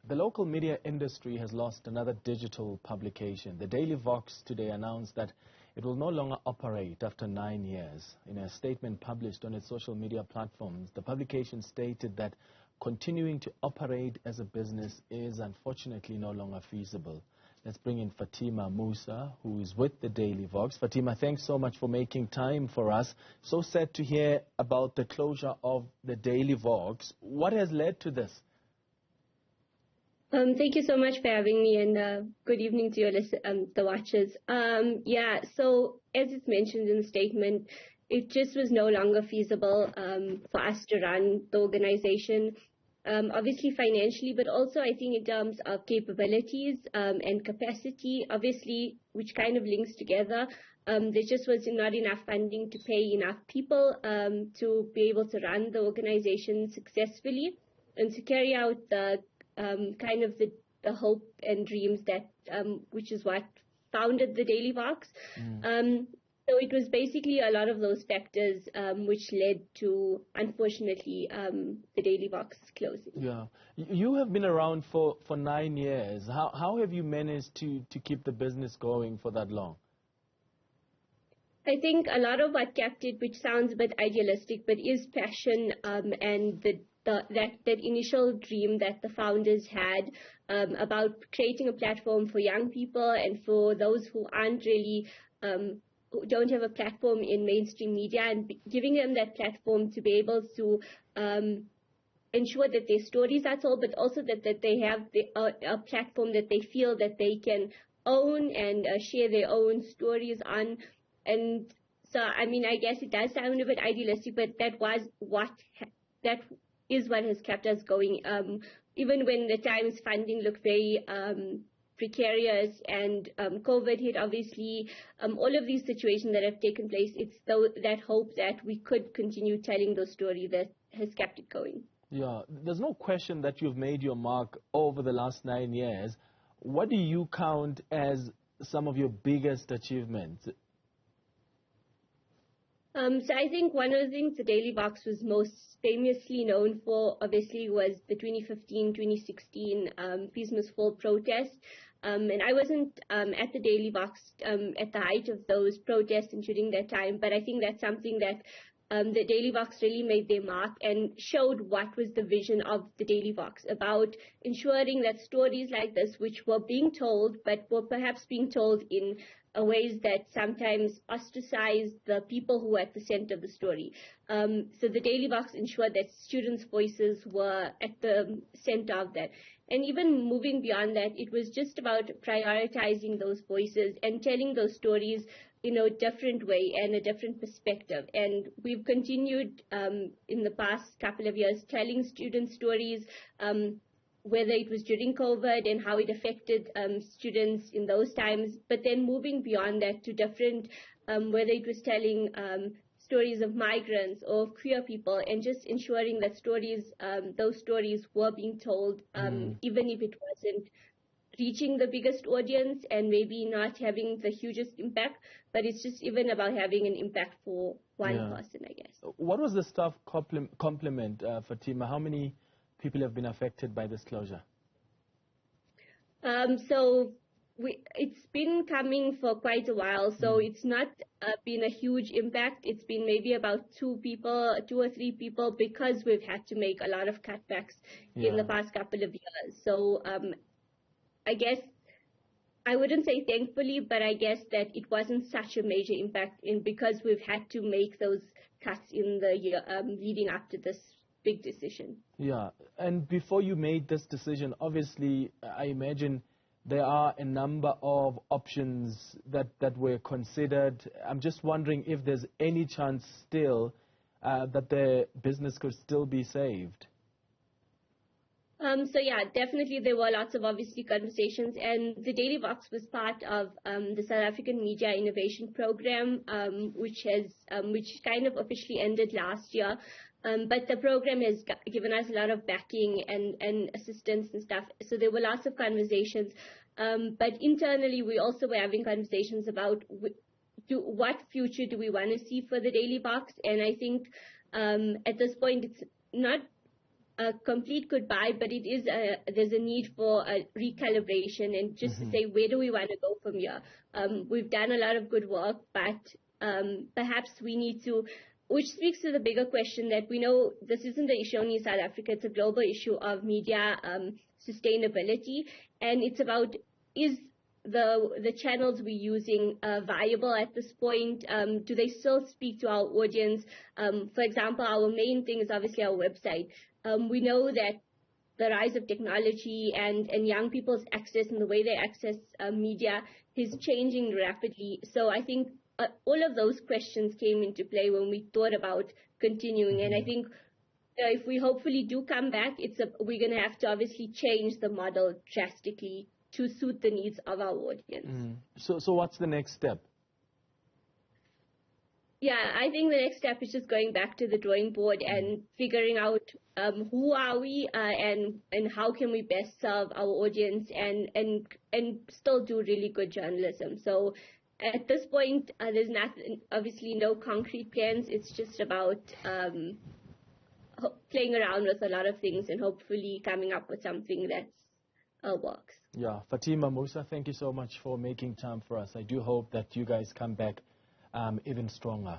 The local media industry has lost another digital publication. The Daily Vox today announced that it will no longer operate after 9 years. In a statement published on its social media platforms, the publication stated that continuing to operate as a business is unfortunately no longer feasible. Let's bring in Fatima Moosa, who is with the Daily Vox. Fatima, thanks so much for making time for us. So sad to hear about the closure of the Daily Vox. What has led to this? Thank you so much for having me, and good evening to your the watchers. So as it's mentioned in the statement, it just was no longer feasible for us to run the organization, obviously financially, but also I think in terms of capabilities and capacity, obviously, which kind of links together. There just was not enough funding to pay enough people to be able to run the organization successfully and to carry out the kind of the hope and dreams that which is what founded the Daily Vox. So it was basically a lot of those factors which led to, unfortunately, the Daily Vox closing. Yeah, you have been around for 9 years. How have you managed to keep the business going for that long? I think a lot of what kept it, which sounds a bit idealistic, but is passion and that initial dream that the founders had about creating a platform for young people and for those who aren't really, who don't have a platform in mainstream media, and giving them that platform to be able to ensure that their stories are told, but also that they have a platform that they feel that they can own and share their own stories on. And so, I mean, I guess it does sound a bit idealistic, but that is what has kept us going. Even when the times funding looked very precarious and COVID hit, obviously, all of these situations that have taken place, it's that hope that we could continue telling those stories that has kept it going. Yeah, there's no question that you've made your mark over the last 9 years. What do you count as some of your biggest achievements? So I think one of the things the Daily Vox was most famously known for, obviously, was the 2015-2016 Peace Must Fall protest. And I wasn't at the Daily Vox at the height of those protests and during that time, but I think that's something that the Daily Vox really made their mark and showed what was the vision of the Daily Vox about ensuring that stories like this, which were being told, but were perhaps being told in ways that sometimes ostracized the people who were at the center of the story. So the Daily Vox ensured that students' voices were at the center of that. And even moving beyond that, it was just about prioritizing those voices and telling those stories in a different way and a different perspective. And we've continued in the past couple of years telling student stories, whether it was during COVID and how it affected students in those times, but then moving beyond that to different, whether it was telling stories of migrants or of queer people, and just ensuring that stories, those stories were being told, even if it wasn't reaching the biggest audience and maybe not having the hugest impact, but it's just even about having an impact for one person, I guess. What was the staff complement, Fatima? How many people have been affected by this closure? It's been coming for quite a while, so it's not been a huge impact. It's been maybe about 2 or 3 people, because we've had to make a lot of cutbacks in the past couple of years. So I guess I wouldn't say thankfully, but I guess that it wasn't such a major impact because we've had to make those cuts in the year leading up to this big decision. Yeah, and before you made this decision, obviously, I imagine there are a number of options that were considered. I'm just wondering if there's any chance still that the business could still be saved. So yeah, definitely there were lots of obviously conversations, and the Daily Vox was part of the South African Media Innovation Program, which kind of officially ended last year. But the program has given us a lot of backing and assistance and stuff. So there were lots of conversations. But internally, we also were having conversations about what future do we want to see for the Daily Vox. And I think at this point, it's not a complete goodbye, but it is there's a need for a recalibration and just to say, where do we want to go from here? We've done a lot of good work, but perhaps we need to, which speaks to the bigger question that we know this isn't the issue only in South Africa, it's a global issue of media sustainability, and it's about, is the channels we're using viable at this point? Do they still speak to our audience? For example, our main thing is obviously our website. We know that the rise of technology and young people's access and the way they access media is changing rapidly. So I think all of those questions came into play when we thought about continuing. And I think if we hopefully do come back, we're going to have to obviously change the model drastically to suit the needs of our audience. So what's the next step? Yeah, I think the next step is just going back to the drawing board and figuring out who are we and how can we best serve our audience and still do really good journalism. So at this point, there's obviously no concrete plans. It's just about playing around with a lot of things and hopefully coming up with something that works. Yeah, Fatima, Moosa, thank you so much for making time for us. I do hope that you guys come back even stronger.